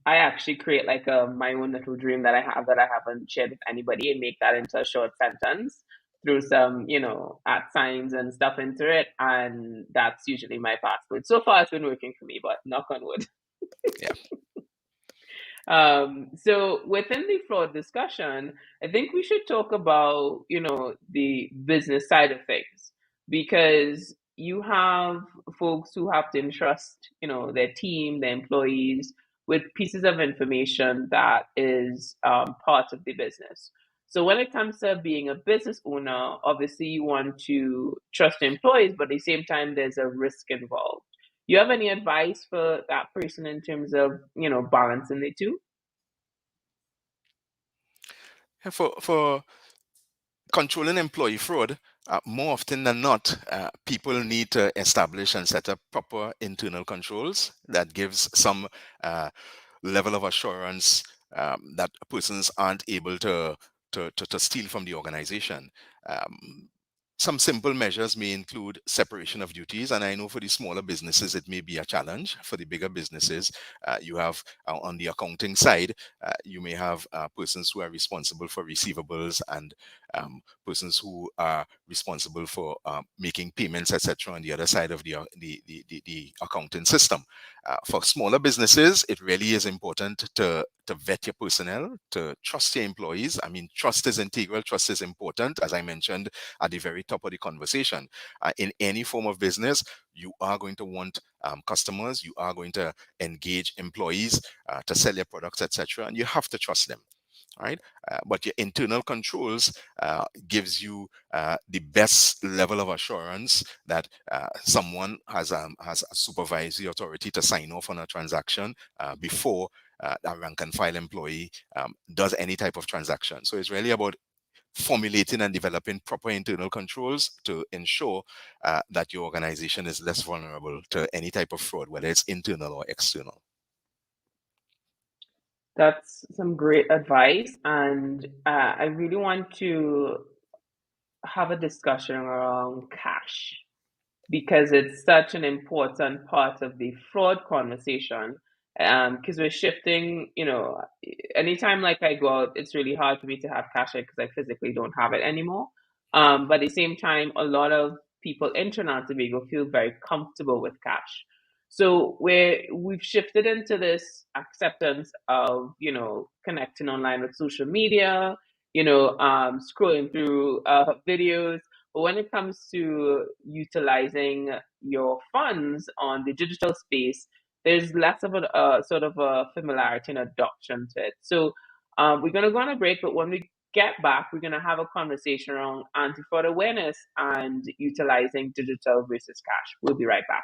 actually create like my own little dream that I have that I haven't shared with anybody, and make that into a short sentence through some, at signs and stuff into it, and that's usually my password. So far, it's been working for me, but knock on wood. Yeah. So within the fraud discussion, I think we should talk about, the business side of things, because you have folks who have to entrust, their team, their employees with pieces of information that is part of the business. So when it comes to being a business owner, obviously you want to trust your employees, but at the same time, there's a risk involved. You have any advice for that person in terms of, balancing the two? For controlling employee fraud, more often than not, people need to establish and set up proper internal controls that gives some level of assurance that persons aren't able to steal from the organization. Um, some simple measures may include separation of duties, and I know for the smaller businesses it may be a challenge. For the bigger businesses, you have on the accounting side, you may have persons who are responsible for receivables and persons who are responsible for making payments, etc., on the other side of the accounting system. For smaller businesses, it really is important to vet your personnel, to trust your employees. I mean, trust is integral, trust is important, as I mentioned at the very top of the conversation. In any form of business, you are going to want customers, you are going to engage employees to sell your products, etc., and you have to trust them. Right, but your internal controls gives you the best level of assurance that someone has a supervisory authority to sign off on a transaction before a rank and file employee does any type of transaction. So it's really about formulating and developing proper internal controls to ensure that your organization is less vulnerable to any type of fraud, whether it's internal or external. That's some great advice. And I really want to have a discussion around cash because it's such an important part of the fraud conversation. Because we're shifting, anytime like I go out, it's really hard for me to have cash because I physically don't have it anymore. But at the same time, a lot of people in Trinidad and Tobago feel very comfortable with cash. So we've shifted into this acceptance of, connecting online with social media, scrolling through videos. But when it comes to utilizing your funds on the digital space, there's less of a sort of a familiarity and adoption to it. So we're going to go on a break, but when we get back, we're going to have a conversation around anti-fraud awareness and utilizing digital versus cash. We'll be right back.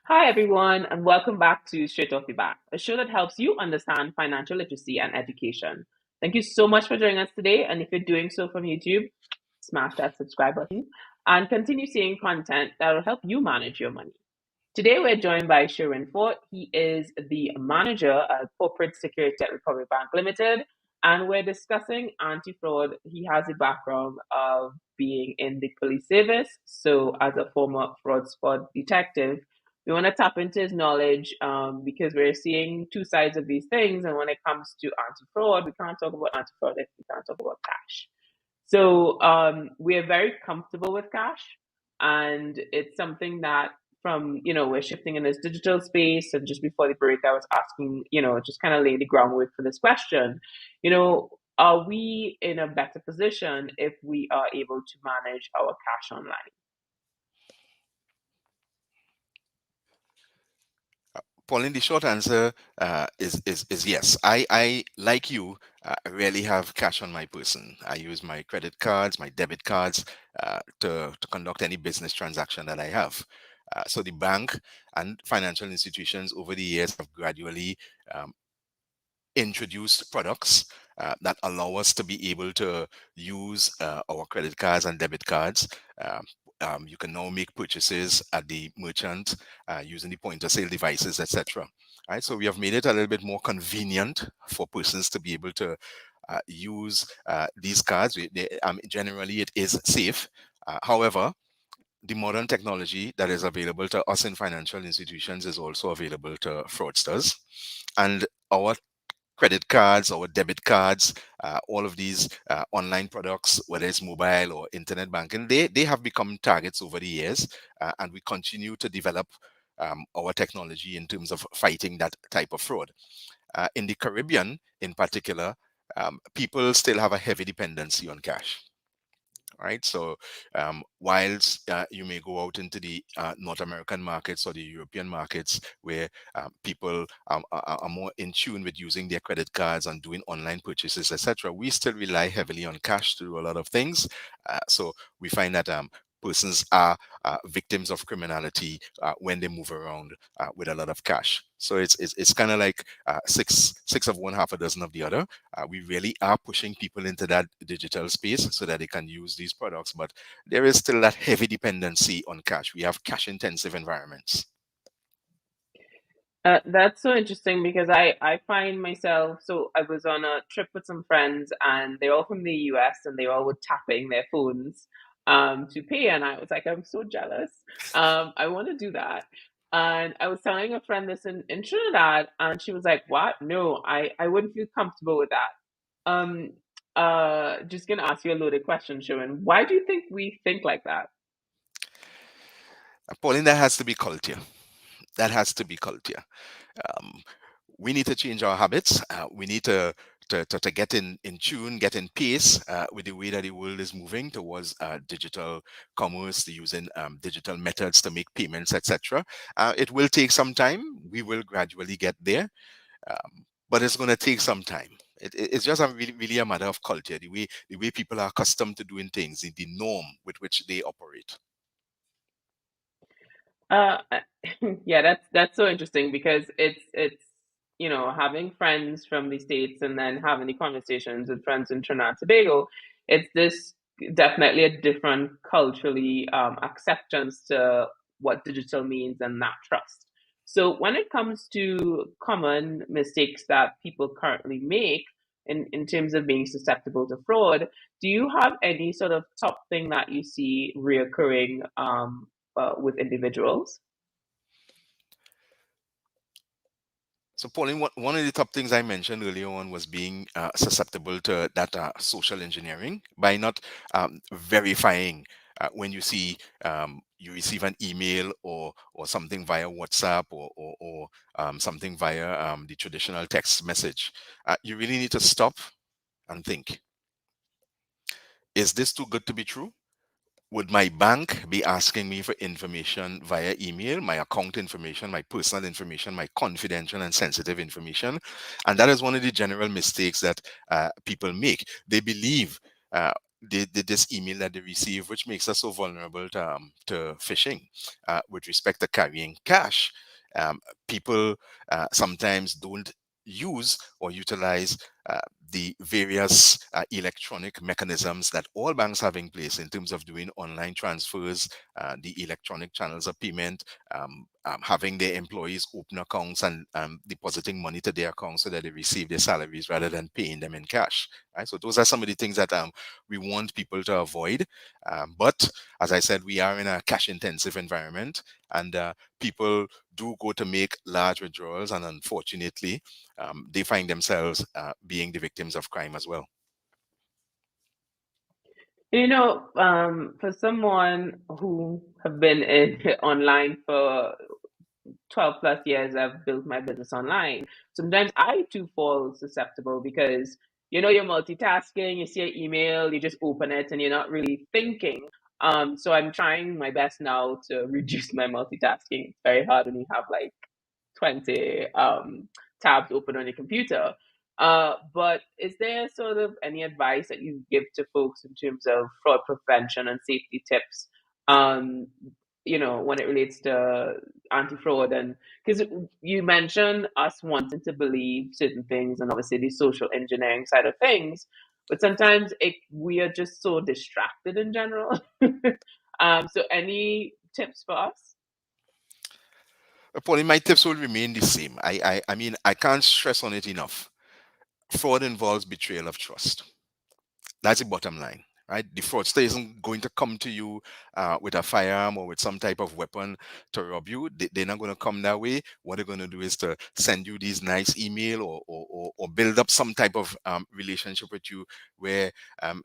Hi, everyone, and welcome back to Straight Off the Bat, a show that helps you understand financial literacy and education. Thank you so much for joining us today. And if you're doing so from YouTube, smash that subscribe button and continue seeing content that will help you manage your money. Today, we're joined by Sherwin Forte. He is the manager at Corporate Security at Republic Bank Limited, and we're discussing anti-fraud. He has a background of being in the police service, so as a former fraud squad detective, we want to tap into his knowledge because we're seeing two sides of these things. And when it comes to anti-fraud, we can't talk about anti-fraud if we can't talk about cash. So we're very comfortable with cash, and it's something that we're shifting in this digital space. And just before the break, I was asking, just kind of lay the groundwork for this question. Are we in a better position if we are able to manage our cash online? Pauline, the short answer is yes. I like you, rarely have cash on my person. I use my credit cards, my debit cards to conduct any business transaction that I have. So the bank and financial institutions over the years have gradually introduced products that allow us to be able to use our credit cards and debit cards. You can now make purchases at the merchant using the point of sale devices, etc. Right, so we have made it a little bit more convenient for persons to be able to use these cards. Generally, it is safe. However, the modern technology that is available to us in financial institutions is also available to fraudsters. And our credit cards, our debit cards, all of these online products, whether it's mobile or internet banking, they have become targets over the years, and we continue to develop our technology in terms of fighting that type of fraud. In the Caribbean, in particular, people still have a heavy dependency on cash. Right, so whilst you may go out into the North American markets or the European markets where people are more in tune with using their credit cards and doing online purchases, etc., we still rely heavily on cash to do a lot of things. So we find that persons are victims of criminality when they move around with a lot of cash. So it's kind of like six of one, half a dozen of the other. We really are pushing people into that digital space so that they can use these products, but there is still that heavy dependency on cash. We have cash intensive environments. That's so interesting because I find myself, so I was on a trip with some friends and they're all from the US and they all were tapping their phones to pay. And I was like, I'm so jealous. I want to do that. And I was telling a friend this in Trinidad and she was like, what? No, I wouldn't feel comfortable with that. Just gonna ask you a loaded question, Sherwin. Why do you think we think like that? Pauline, that has to be culture. That has to be culture. We need to change our habits. We need to get in tune, get in pace with the way that the world is moving towards digital commerce, using digital methods to make payments, etc. It will take some time. We will gradually get there. but it's going to take some time. It's just really a matter of culture, the way people are accustomed to doing things, the norm with which they operate. Uh, yeah, that's so interesting because it's having friends from the States and then having the conversations with friends in Trinidad and Tobago. It's this definitely a different culturally acceptance to what digital means and that trust. So when it comes to common mistakes that people currently make in terms of being susceptible to fraud, do you have any sort of top thing that you see reoccurring with individuals? So, Pauline, one of the top things I mentioned earlier on was being susceptible to that social engineering by not verifying when you see you receive an email or something via WhatsApp or something via the traditional text message. You really need to stop and think: is this too good to be true? Would my bank be asking me for information via email, my account information, my personal information, my confidential and sensitive information? And that is one of the general mistakes that people make. They believe this email that they receive, which makes us so vulnerable to phishing with respect to carrying cash. Um, People sometimes don't use or utilize uh, the various electronic mechanisms that all banks have in place in terms of doing online transfers, the electronic channels of payment, having their employees open accounts and depositing money to their accounts so that they receive their salaries rather than paying them in cash. Right? So those are some of the things that we want people to avoid. But as I said, we are in a cash-intensive environment, and people do go to make large withdrawals, and unfortunately, they find themselves being the victims of crime as well. For someone who have been in online for 12 plus years, I've built my business online. Sometimes I too fall susceptible because you're multitasking, you see an email, you just open it and you're not really thinking. So I'm trying my best now to reduce my multitasking. It's very hard when you have like 20 tabs open on your computer. But is there sort of any advice that you give to folks in terms of fraud prevention and safety tips? Um, when it relates to anti-fraud, and because you mentioned us wanting to believe certain things and obviously the social engineering side of things, but sometimes we are just so distracted in general. So any tips for us? Pauline, my tips will remain the same. I mean, I can't stress on it enough. Fraud involves betrayal of trust. That's the bottom line, right? The fraudster isn't going to come to you with a firearm or with some type of weapon to rob you. They're not going to come that way. What they're going to do is to send you these nice email or build up some type of relationship with you where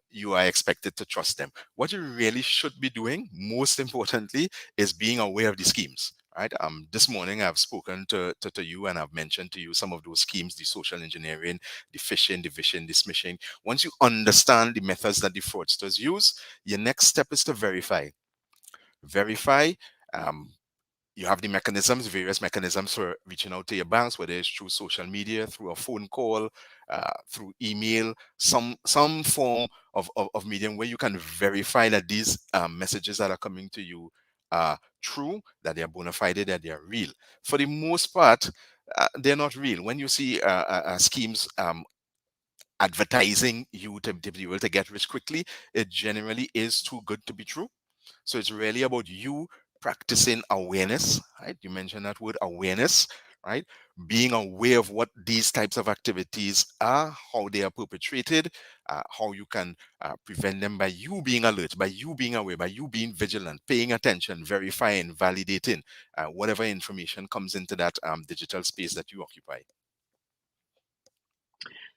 you are expected to trust them. What you really should be doing, most importantly, is being aware of the schemes. Right. This morning I've spoken to you and I've mentioned to you some of those schemes: the social engineering, the phishing, the vishing, the smishing. Once you understand the methods that the fraudsters use, your next step is to verify. Verify. Um, you have the mechanisms, various mechanisms for reaching out to your banks, whether it's through social media, through a phone call, through email, some form of medium where you can verify that these messages that are coming to you are true, that they are bona fide, that they are real. For the most part, they're not real. When you see schemes advertising you to be able to get rich quickly, it generally is too good to be true. So it's really about you practicing awareness, right? You mentioned that word awareness, right? Being aware of what these types of activities are, how they are perpetrated, how you can prevent them by you being alert, by you being aware, by you being vigilant, paying attention, verifying, validating whatever information comes into that digital space that you occupy.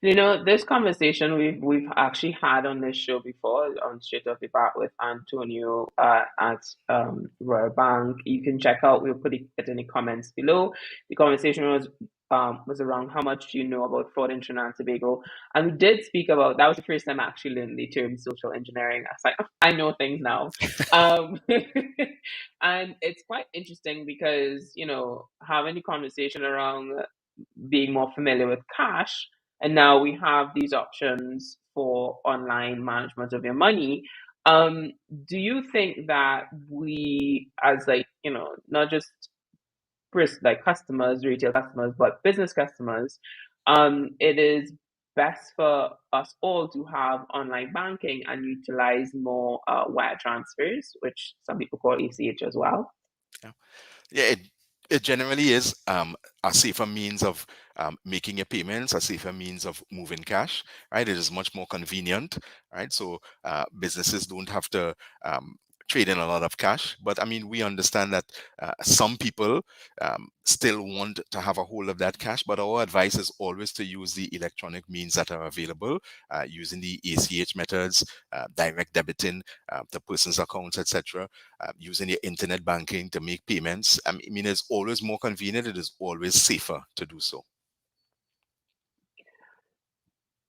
This conversation we've actually had on this show before on Straight Off the Bat with Antonio at Royal Bank. You can check out. We'll put it in the comments below. The conversation was around how much do you know about fraud in Trinidad and Tobago, and we did speak about that was the first time I actually learned the term social engineering. I was like, "Oh, I know things now," and it's quite interesting because having the conversation around being more familiar with cash, and now we have these options for online management of your money. Do you think that we, as like, not just like customers, retail customers, but business customers, it is best for us all to have online banking and utilize more wire transfers, which some people call ACH as well? Yeah. Yeah, it generally is a safer means of making your payments, a safer means of moving cash, right? It is much more convenient, right? So businesses don't have to trade in a lot of cash. But I mean, we understand that some people still want to have a hold of that cash. But our advice is always to use the electronic means that are available, using the ACH methods, direct debiting the person's accounts, etc., using your internet banking to make payments. I mean, it's always more convenient. It is always safer to do so.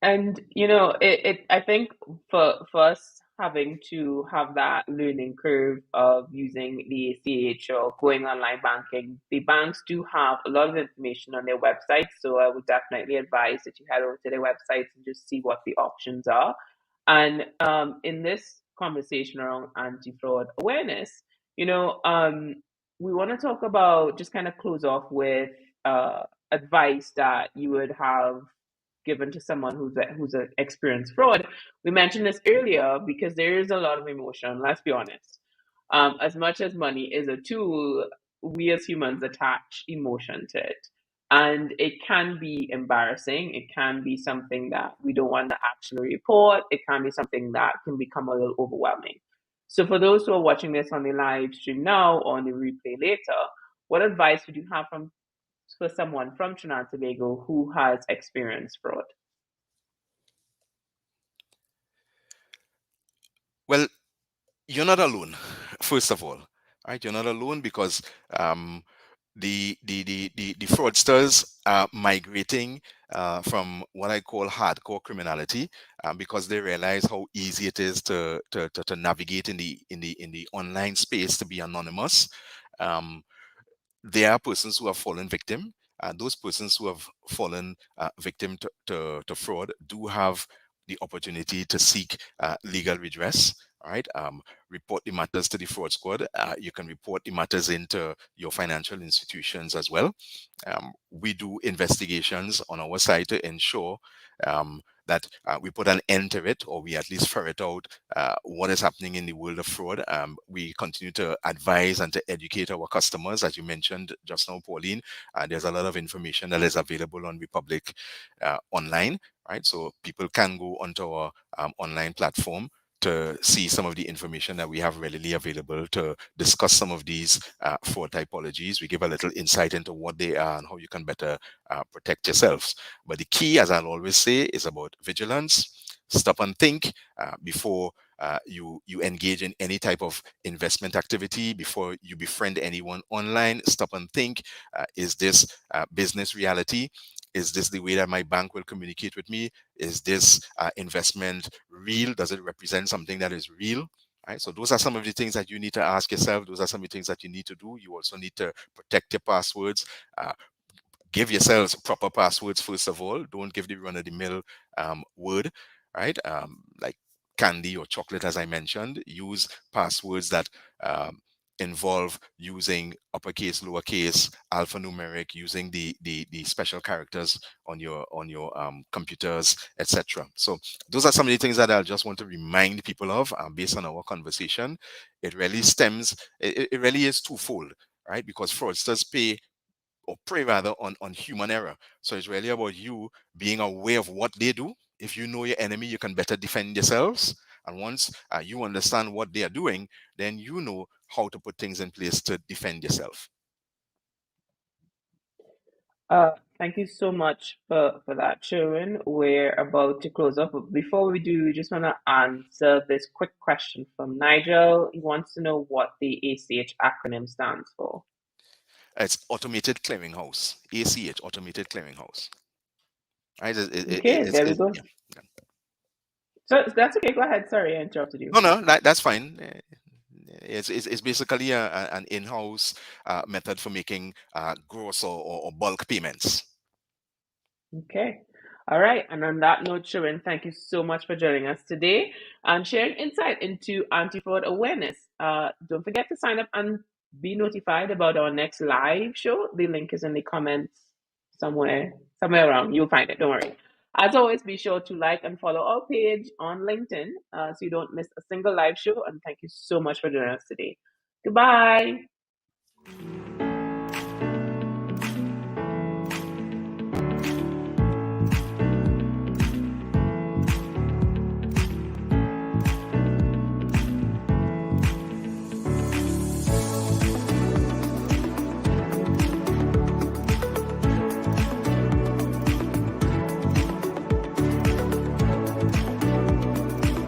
And I think for us having to have that learning curve of using the ACH or going online banking, the banks do have a lot of information on their website. So I would definitely advise that you head over to their websites and just see what the options are. And in this conversation around anti-fraud awareness, we want to talk about, just kind of close off with advice that you would have given to someone who's experienced fraud. We mentioned this earlier because there is a lot of emotion. Let's be honest. As much as money is a tool, we as humans attach emotion to it, and it can be embarrassing. It can be something that we don't want to actually report. It can be something that can become a little overwhelming. So, for those who are watching this on the live stream now or on the replay later, what advice would you have for someone from Trinidad and Tobago who has experienced fraud? Well, you're not alone, first of all, right? You're not alone because the fraudsters are migrating from what I call hardcore criminality, because they realize how easy it is to navigate in the online space, to be anonymous. Um, there are persons who have fallen victim. Those persons who have fallen victim to fraud do have the opportunity to seek legal redress. All right. Report the matters to the fraud squad. You can report the matters into your financial institutions as well. We do investigations on our side to ensure that we put an end to it, or we at least ferret out what is happening in the world of fraud. We continue to advise and to educate our customers. As you mentioned just now, Pauline, there's a lot of information that is available on Republic online, right? So people can go onto our online platform to see some of the information that we have readily available to discuss some of these fraud typologies. We give a little insight into what they are and how you can better protect yourselves. But the key, as I'll always say, is about vigilance. Stop and think before you engage in any type of investment activity, before you befriend anyone online. Stop and think, is this business reality? Is this the way that my bank will communicate with me? Is this investment real? Does it represent something that is real? Right. So those are some of the things that you need to ask yourself. Those are some of the things that you need to do. You also need to protect your passwords. Give yourselves proper passwords first of all. Don't give the run-of-the-mill word, right? Like candy or chocolate, as I mentioned. Use passwords that involve using uppercase, lowercase, alphanumeric, using the special characters on your computers, etc. So those are some of the things that I just want to remind people of based on our conversation. It really stems. It really is twofold, right? Because fraudsters prey rather on human error. So it's really about you being aware of what they do. If you know your enemy, you can better defend yourselves. And once you understand what they are doing, then you know how to put things in place to defend yourself. Thank you so much for that, Sherwin. We're about to close up. But before we do, we just want to answer this quick question from Nigel. He wants to know what the ACH acronym stands for. It's Automated Clearinghouse, ACH, Automated Clearinghouse. Right? Okay, there we go. Yeah. So that's okay. Go ahead. Sorry, I interrupted you. No, that's fine. It's basically an in-house method for making gross or bulk payments. Okay. All right. And on that note, Sherwin, thank you so much for joining us today and sharing insight into anti-fraud awareness. Don't forget to sign up and be notified about our next live show. The link is in the comments somewhere around. You'll find it. Don't worry. As always, be sure to like and follow our page on LinkedIn so you don't miss a single live show. And thank you so much for joining us today. Goodbye.